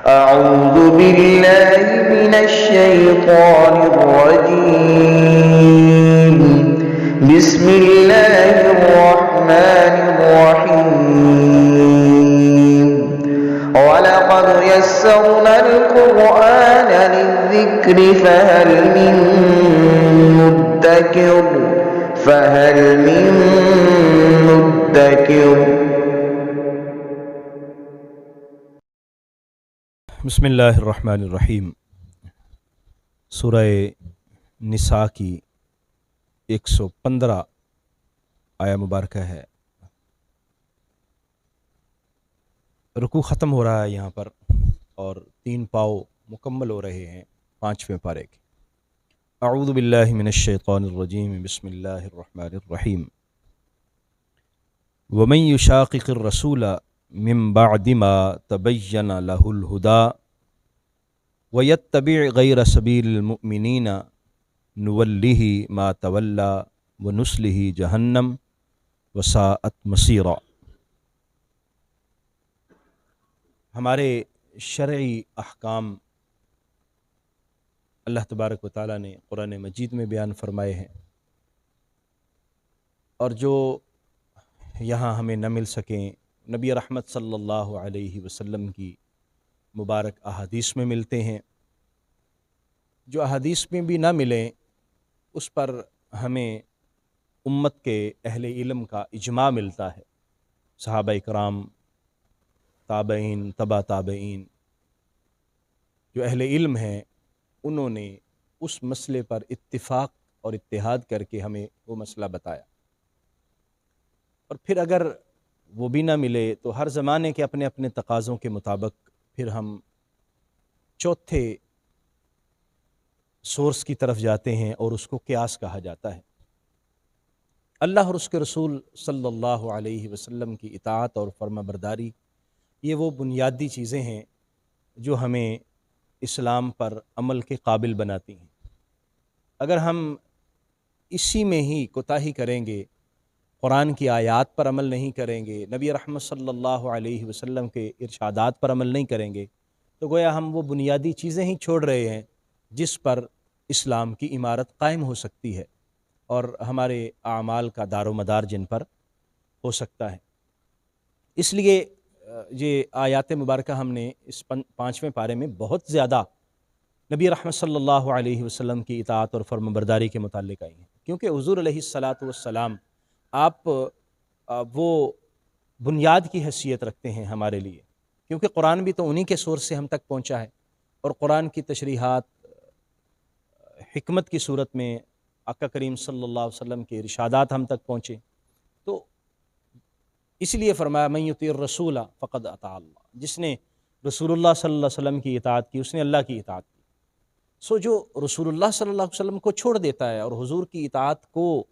أعوذ بالله من الشيطان الرجيم. بسم الله الرحمن الرحيم. ولقد يسرنا القرآن للذكر فهل من مدكر. بسم اللہ الرحمن الرحیم. سورہ نساء کی 115 آیہ مبارکہ ہے. رکوع ختم ہو رہا ہے یہاں پر اور 3 پاؤ مکمل ہو رہے ہیں 5ویں پارے کے. اعوذ باللہ من الشیطان الرجیم. بسم اللہ الرحمن الرحیم. ومن یشاقق الرسول من بعد ما تبین له الہدی ویتبع غیر سبیل المؤمنین نولہ ما تولی ونصلہ جہنم وساءت مصیرا. ہمارے شرعی احکام اللہ تبارک و تعالیٰ نے قرآن مجید میں بیان فرمائے ہیں، اور جو یہاں ہمیں نہ مل سکیں نبی رحمت صلی اللہ علیہ وسلم کی مبارک احادیث میں ملتے ہیں. جو احادیث میں بھی نہ ملیں اس پر ہمیں امت کے اہل علم کا اجماع ملتا ہے. صحابہ کرام، تابعین، تبع تابعین، جو اہل علم ہیں انہوں نے اس مسئلے پر اتفاق اور اتحاد کر کے ہمیں وہ مسئلہ بتایا. اور پھر اگر وہ بھی نہ ملے تو ہر زمانے کے اپنے اپنے تقاضوں کے مطابق پھر ہم چوتھے سورس کی طرف جاتے ہیں اور اس کو قیاس کہا جاتا ہے. اللہ اور اس کے رسول صلی اللہ علیہ وسلم کی اطاعت اور فرما برداری یہ وہ بنیادی چیزیں ہیں جو ہمیں اسلام پر عمل کے قابل بناتی ہیں. اگر ہم اسی میں ہی کوتاہی کریں گے، قرآن کی آیات پر عمل نہیں کریں گے، نبی رحمت صلی اللہ علیہ وسلم کے ارشادات پر عمل نہیں کریں گے، تو گویا ہم وہ بنیادی چیزیں ہی چھوڑ رہے ہیں جس پر اسلام کی عمارت قائم ہو سکتی ہے اور ہمارے اعمال کا دار و مدار جن پر ہو سکتا ہے. اس لیے یہ آیات مبارکہ ہم نے اس 5ویں پارے میں بہت زیادہ نبی رحمت صلی اللہ علیہ وسلم کی اطاعت اور فرما برداری کے متعلق آئی ہیں، کیونکہ حضور علیہ الصلاۃ والسلام آپ وہ بنیاد کی حیثیت رکھتے ہیں ہمارے لیے، کیونکہ قرآن بھی تو انہی کے سورس سے ہم تک پہنچا ہے، اور قرآن کی تشریحات حکمت کی صورت میں آقا کریم صلی اللہ علیہ وسلم کے ارشادات ہم تک پہنچے. تو اس لیے فرمایا من یطیع الرسول فقد اطاع اللہ، جس نے رسول اللہ صلی اللہ علیہ وسلم کی اطاعت کی اس نے اللہ کی اطاعت کی. جو رسول اللہ صلی اللہ علیہ وسلم کو چھوڑ دیتا ہے اور حضور کی اطاعت کو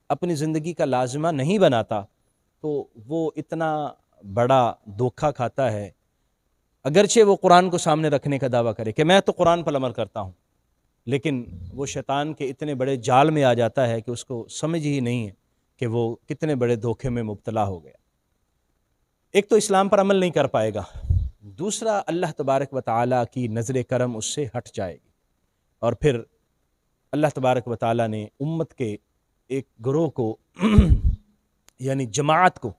اپنی زندگی کا لازمہ نہیں بناتا تو وہ اتنا بڑا دھوکہ کھاتا ہے، اگرچہ وہ قرآن کو سامنے رکھنے کا دعویٰ کرے کہ میں تو قرآن پر عمل کرتا ہوں، لیکن وہ شیطان کے اتنے بڑے جال میں آ جاتا ہے کہ اس کو سمجھ ہی نہیں ہے کہ وہ کتنے بڑے دھوکے میں مبتلا ہو گیا. ایک تو اسلام پر عمل نہیں کر پائے گا، دوسرا اللہ تبارک و تعالیٰ کی نظر کرم اس سے ہٹ جائے گی، اور پھر اللہ تبارک و تعالیٰ نے امت کے ایک گروہ کو یعنی جماعت کو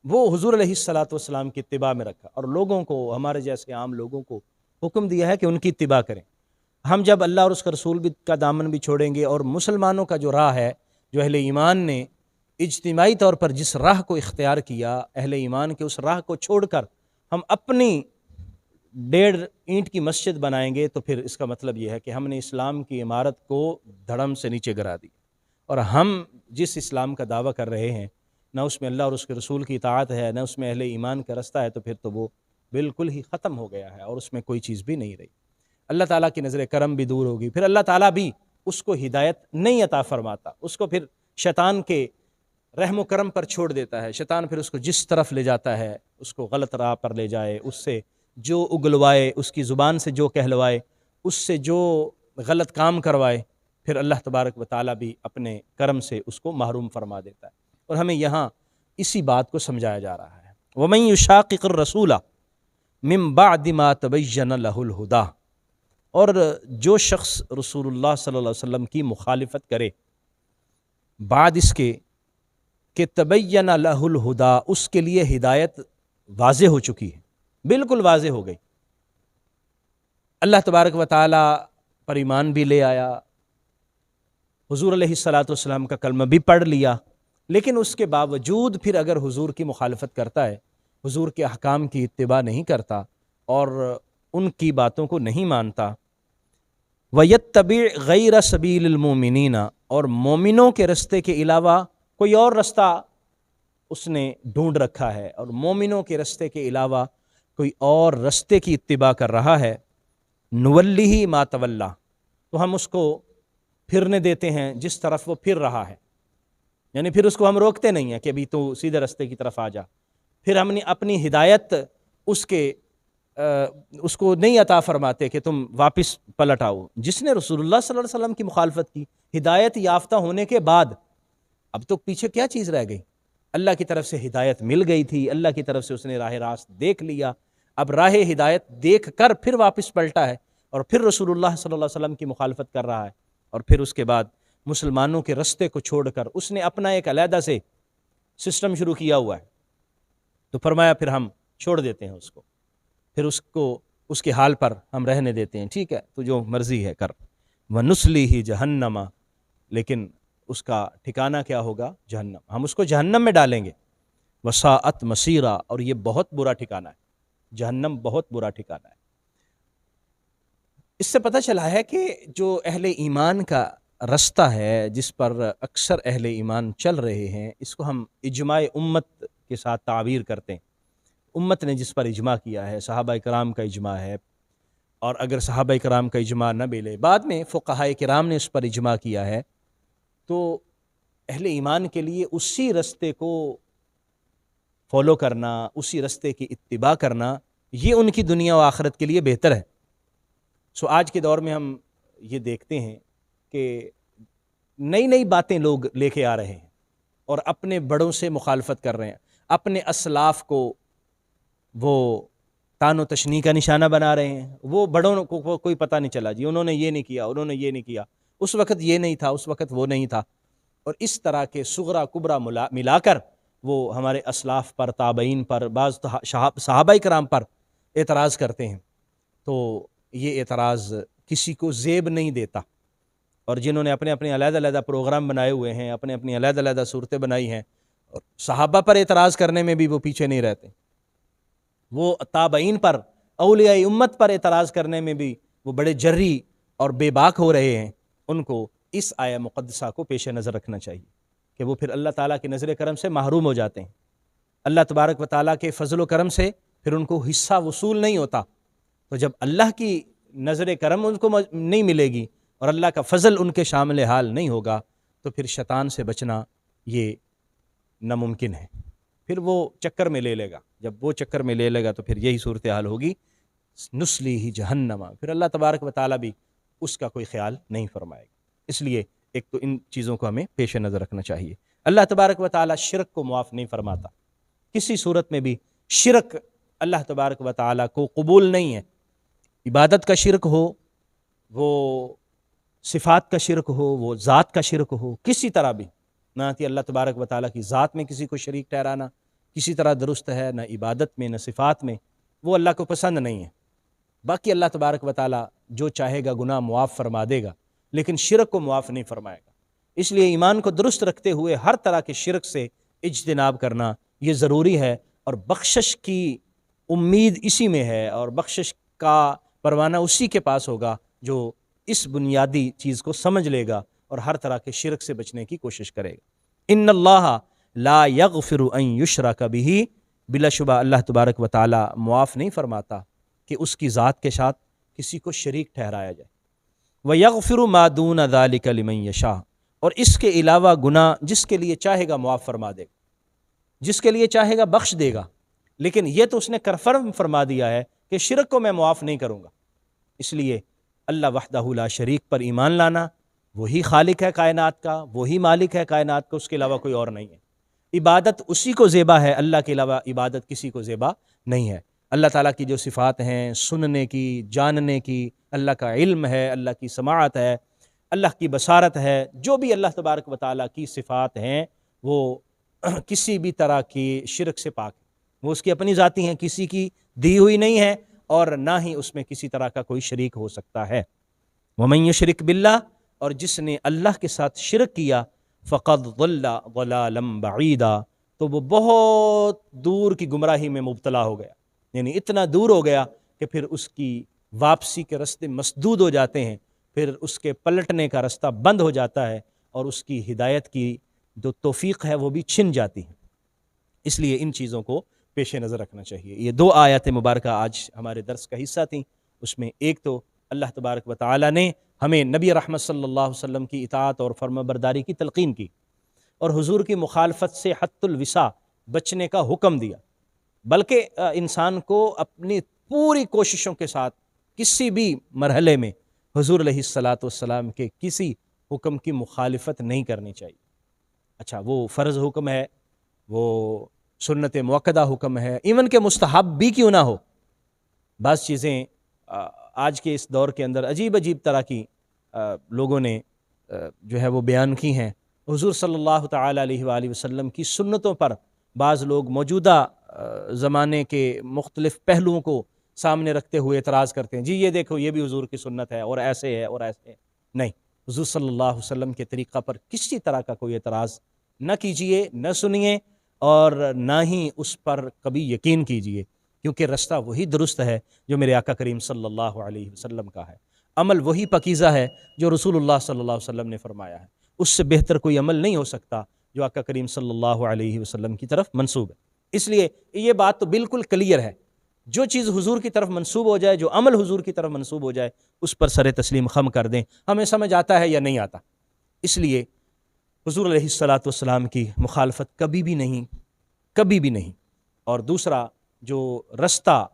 وہ حضور علیہ الصلاۃ والسلام کی اتباع میں رکھا، اور لوگوں کو، ہمارے جیسے عام لوگوں کو حکم دیا ہے کہ ان کی اتباع کریں. ہم جب اللہ اور اس کا رسول کا دامن بھی چھوڑیں گے اور مسلمانوں کا جو راہ ہے، جو اہل ایمان نے اجتماعی طور پر جس راہ کو اختیار کیا، اہل ایمان کے اس راہ کو چھوڑ کر ہم اپنی 1.5 اینٹ کی مسجد بنائیں گے تو پھر اس کا مطلب یہ ہے کہ ہم نے اسلام کی عمارت کو دھڑم سے نیچے گرا دی. اور ہم جس اسلام کا دعویٰ کر رہے ہیں نہ اس میں اللہ اور اس کے رسول کی اطاعت ہے، نہ اس میں اہل ایمان کا رستہ ہے، تو پھر تو وہ بالکل ہی ختم ہو گیا ہے اور اس میں کوئی چیز بھی نہیں رہی. اللہ تعالیٰ کی نظر کرم بھی دور ہوگی، پھر اللہ تعالیٰ بھی اس کو ہدایت نہیں عطا فرماتا، اس کو پھر شیطان کے رحم و کرم پر چھوڑ دیتا ہے. شیطان پھر اس کو جس طرف لے جاتا ہے، اس کو غلط راہ پر لے جائے، اس سے جو اگلوائے، اس کی زبان سے جو کہلوائے، اس سے جو غلط کام کروائے، پھر اللہ تبارک و تعالیٰ بھی اپنے کرم سے اس کو محروم فرما دیتا ہے. اور ہمیں یہاں اسی بات کو سمجھایا جا رہا ہے. وَمَن يُشَاقِقِ الرَّسُولَ، من بعد ما تبین لہ الہدی، اور جو شخص رسول اللہ صلی اللہ علیہ وسلم کی مخالفت کرے بعد اس کے کہ تبین لہ الہدی، اس کے لیے ہدایت واضح ہو چکی ہے، بالکل واضح ہو گئی، اللہ تبارک و تعالی پر ایمان بھی لے آیا، حضور علیہ الصلاۃ والسلام کا کلمہ بھی پڑھ لیا، لیکن اس کے باوجود پھر اگر حضور کی مخالفت کرتا ہے، حضور کے احکام کی اتباع نہیں کرتا اور ان کی باتوں کو نہیں مانتا، وَيَتَّبِعْ غَيْرَ سَبِيلِ الْمُؤْمِنِينَ، اور مومنوں کے رستے کے علاوہ کوئی اور رستہ اس نے ڈھونڈ رکھا ہے، اور مومنوں کے رستے کے علاوہ کوئی اور رستے کی اتباع کر رہا ہے، نُوَلِّهِ مَا تَوَلَّى، تو ہم اس کو پھرنے دیتے ہیں جس طرف وہ پھر رہا ہے، یعنی پھر اس کو ہم روکتے نہیں ہیں کہ ابھی تو سیدھے رستے کی طرف آ جا، پھر ہم نے اپنی ہدایت اس کو نہیں عطا فرماتے کہ تم واپس پلٹ آؤ۔ جس نے رسول اللہ صلی اللہ علیہ وسلم کی مخالفت کی ہدایت یافتہ ہونے کے بعد، اب تو پیچھے کیا چیز رہ گئی؟ اللہ کی طرف سے ہدایت مل گئی تھی، اللہ کی طرف سے اس نے راہ راست دیکھ لیا، اب راہ ہدایت دیکھ کر پھر واپس پلٹا ہے اور پھر رسول اللہ صلی اللہ علیہ وسلم کی مخالفت کر رہا ہے، اور پھر اس کے بعد مسلمانوں کے رستے کو چھوڑ کر اس نے اپنا ایک علیحدہ سے سسٹم شروع کیا ہوا ہے، تو فرمایا پھر ہم چھوڑ دیتے ہیں اس کو، پھر اس کے حال پر ہم رہنے دیتے ہیں، ٹھیک ہے تو جو مرضی ہے کر، وَنُصْلِهِ جَهَنَّمَ، لیکن اس کا ٹھکانہ کیا ہوگا؟ جہنم، ہم اس کو جہنم میں ڈالیں گے، وَسَاءَتْ مَصِيرًا، اور یہ بہت برا ٹھکانہ ہے، جہنم بہت برا ٹھکانہ ہے۔ اس سے پتہ چلا ہے کہ جو اہل ایمان کا رستہ ہے جس پر اکثر اہل ایمان چل رہے ہیں، اس کو ہم اجماع امت کے ساتھ تعبیر کرتے ہیں، امت نے جس پر اجماع کیا ہے، صحابہ کرام کا اجماع ہے، اور اگر صحابہ کرام کا اجماع نہ ملے، بعد میں فقہاء کرام نے اس پر اجماع کیا ہے، تو اہل ایمان کے لیے اسی رستے کو فالو کرنا، اسی رستے کی اتباع کرنا، یہ ان کی دنیا و آخرت کے لیے بہتر ہے۔ سو آج کے دور میں ہم یہ دیکھتے ہیں کہ نئی نئی باتیں لوگ لے کے آ رہے ہیں اور اپنے بڑوں سے مخالفت کر رہے ہیں، اپنے اسلاف کو وہ تان و تشنیع کا نشانہ بنا رہے ہیں، وہ بڑوں کو کوئی پتہ نہیں چلا جی انہوں نے یہ نہیں کیا، انہوں نے یہ نہیں کیا، اس وقت یہ نہیں تھا، اس وقت وہ نہیں تھا، اور اس طرح کے صغرا کبرا ملا کر وہ ہمارے اسلاف پر، تابعین پر، بعض صحابہ کرام پر اعتراض کرتے ہیں، تو یہ اعتراض کسی کو زیب نہیں دیتا، اور جنہوں نے اپنے اپنے علیحدہ علیحدہ پروگرام بنائے ہوئے ہیں، اپنے اپنی علیحدہ علیحدہ صورتیں بنائی ہیں، اور صحابہ پر اعتراض کرنے میں بھی وہ پیچھے نہیں رہتے، وہ تابعین پر، اولیاء امت پر اعتراض کرنے میں بھی وہ بڑے جری اور بے باک ہو رہے ہیں، ان کو اس آیہ مقدسہ کو پیش نظر رکھنا چاہیے کہ وہ پھر اللہ تعالیٰ کے نظر کرم سے محروم ہو جاتے ہیں، اللہ تبارک و تعالیٰ کے فضل و کرم سے پھر ان کو حصہ وصول نہیں ہوتا، تو جب اللہ کی نظر کرم ان کو نہیں ملے گی اور اللہ کا فضل ان کے شامل حال نہیں ہوگا، تو پھر شیطان سے بچنا یہ ناممکن ہے، پھر وہ چکر میں لے لے گا، جب وہ چکر میں لے لے گا تو پھر یہی صورتحال ہوگی، نُصْلِهِ جہنم، پھر اللہ تبارک و تعالیٰ بھی اس کا کوئی خیال نہیں فرمائے گا۔ اس لیے ایک تو ان چیزوں کو ہمیں پیش نظر رکھنا چاہیے۔ اللہ تبارک و تعالیٰ شرک کو معاف نہیں فرماتا، کسی صورت میں بھی شرک اللہ تبارک و تعالیٰ کو قبول نہیں ہے، عبادت کا شرک ہو، وہ صفات کا شرک ہو، وہ ذات کا شرک ہو، کسی طرح بھی، نہ کہ اللہ تبارک و تعالیٰ کی ذات میں کسی کو شریک ٹھہرانا کسی طرح درست ہے، نہ عبادت میں، نہ صفات میں، وہ اللہ کو پسند نہیں ہے۔ باقی اللہ تبارک و تعالیٰ جو چاہے گا گناہ معاف فرما دے گا، لیکن شرک کو معاف نہیں فرمائے گا۔ اس لیے ایمان کو درست رکھتے ہوئے ہر طرح کے شرک سے اجتناب کرنا یہ ضروری ہے، اور بخشش کی امید اسی میں ہے، اور بخشش کا پروانہ اسی کے پاس ہوگا جو اس بنیادی چیز کو سمجھ لے گا اور ہر طرح کے شرک سے بچنے کی کوشش کرے گا۔ ان اللہ لا یغفر ان یشرک بہ، بلا شبہ اللہ تبارک و تعالی معاف نہیں فرماتا کہ اس کی ذات کے ساتھ کسی کو شریک ٹھہرایا جائے۔ وَيَغْفِرُ مَا دُونَ ذَلِكَ لِمَن يَشَاءُ، اور اس کے علاوہ گناہ جس کے لیے چاہے گا معاف فرما دے گا، جس کے لیے چاہے گا بخش دے گا، لیکن یہ تو اس نے کنفرم فرما دیا ہے کہ شرک کو میں معاف نہیں کروں گا۔ اس لیے اللہ وحدہ لا شریک پر ایمان لانا، وہی خالق ہے کائنات کا، وہی مالک ہے کائنات کا، اس کے علاوہ کوئی اور نہیں ہے۔ عبادت اسی کو زیبا ہے، اللہ کے علاوہ عبادت کسی کو زیبا نہیں ہے۔ اللہ تعالیٰ کی جو صفات ہیں، سننے کی، جاننے کی، اللہ کا علم ہے، اللہ کی سماعت ہے، اللہ کی بصارت ہے، جو بھی اللہ تبارک و تعالیٰ کی صفات ہیں وہ کسی بھی طرح کی شرک سے پاک ہے۔ وہ اس کی اپنی ذاتی ہیں، کسی کی دی ہوئی نہیں ہے، اور نہ ہی اس میں کسی طرح کا کوئی شریک ہو سکتا ہے۔ وَمَن يُشْرِكْ بِاللَّهِ، اور جس نے اللہ کے ساتھ شرک کیا، فَقَدْ ضَلَّ ضَلَالًا بَعِيدًا، تو وہ بہت دور کی گمراہی میں مبتلا ہو گیا، یعنی اتنا دور ہو گیا کہ پھر اس کی واپسی کے راستے مسدود ہو جاتے ہیں، پھر اس کے پلٹنے کا راستہ بند ہو جاتا ہے، اور اس کی ہدایت کی جو توفیق ہے وہ بھی چھن جاتی ہے۔ اس لیے ان چیزوں کو پیش نظر رکھنا چاہیے۔ یہ 2 آیات مبارکہ آج ہمارے درس کا حصہ تھیں۔ اس میں ایک تو اللہ تبارک و تعالیٰ نے ہمیں نبی رحمت صلی اللہ علیہ وسلم کی اطاعت اور فرما برداری کی تلقین کی، اور حضور کی مخالفت سے حد الوسع بچنے کا حکم دیا، بلکہ انسان کو اپنی پوری کوششوں کے ساتھ کسی بھی مرحلے میں حضور علیہ الصلاۃ والسلام کے کسی حکم کی مخالفت نہیں کرنی چاہیے۔ اچھا، وہ فرض حکم ہے، وہ سنت مؤکدہ حکم ہے، ایون کہ مستحب بھی کیوں نہ ہو، بعض چیزیں آج کے اس دور کے اندر عجیب طرح کی لوگوں نے جو ہے وہ بیان کی ہیں۔ حضور صلی اللہ تعالی علیہ وآلہ وسلم کی سنتوں پر بعض لوگ موجودہ زمانے کے مختلف پہلوؤں کو سامنے رکھتے ہوئے اعتراض کرتے ہیں، جی یہ دیکھو یہ بھی حضور کی سنت ہے، اور ایسے ہے اور ایسے ہے۔ نہیں، حضور صلی اللہ علیہ وسلم کے طریقہ پر کسی طرح کا کوئی اعتراض نہ کیجئے، نہ سنیے، اور نہ ہی اس پر کبھی یقین کیجئے، کیونکہ رستہ وہی درست ہے جو میرے آقا کریم صلی اللہ علیہ وسلم کا ہے، عمل وہی پاکیزہ ہے جو رسول اللہ صلی اللہ علیہ وسلم نے فرمایا ہے۔ اس سے بہتر کوئی عمل نہیں ہو سکتا جو آقا کریم صلی اللہ علیہ وسلم کی طرف منسوب ہے۔ اس لیے یہ بات تو بالکل کلیئر ہے، جو چیز حضور کی طرف منسوب ہو جائے، جو عمل حضور کی طرف منسوب ہو جائے، اس پر سر تسلیم خم کر دیں، ہمیں سمجھ آتا ہے یا نہیں آتا۔ اس لیے حضور علیہ الصلاۃ والسلام کی مخالفت کبھی بھی نہیں۔ اور دوسرا جو رستہ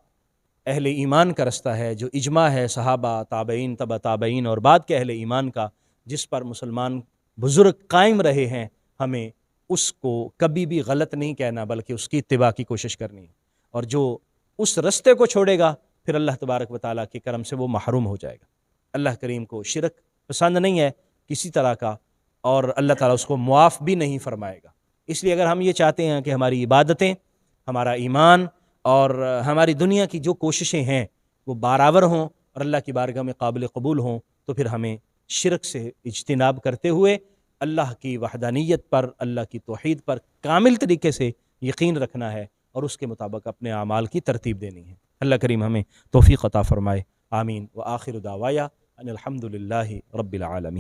اہل ایمان کا رستہ ہے، جو اجماع ہے صحابہ، تابعین، تبع تابعین اور بعد کے اہل ایمان کا، جس پر مسلمان بزرگ قائم رہے ہیں، ہمیں اس کو کبھی بھی غلط نہیں کہنا، بلکہ اس کی اتباع کی کوشش کرنی ہے۔ اور جو اس رستے کو چھوڑے گا، پھر اللہ تبارک و تعالیٰ کے کرم سے وہ محروم ہو جائے گا۔ اللہ کریم کو شرک پسند نہیں ہے کسی طرح کا، اور اللہ تعالیٰ اس کو معاف بھی نہیں فرمائے گا۔ اس لیے اگر ہم یہ چاہتے ہیں کہ ہماری عبادتیں، ہمارا ایمان اور ہماری دنیا کی جو کوششیں ہیں وہ برابر ہوں اور اللہ کی بارگاہ میں قابل قبول ہوں، تو پھر ہمیں شرک سے اجتناب کرتے ہوئے اللہ کی وحدانیت پر، اللہ کی توحید پر کامل طریقے سے یقین رکھنا ہے، اور اس کے مطابق اپنے اعمال کی ترتیب دینی ہے۔ اللہ کریم ہمیں توفیق عطا فرمائے، آمین۔ وآخر دعوایا ان الحمد للہ رب العالمین۔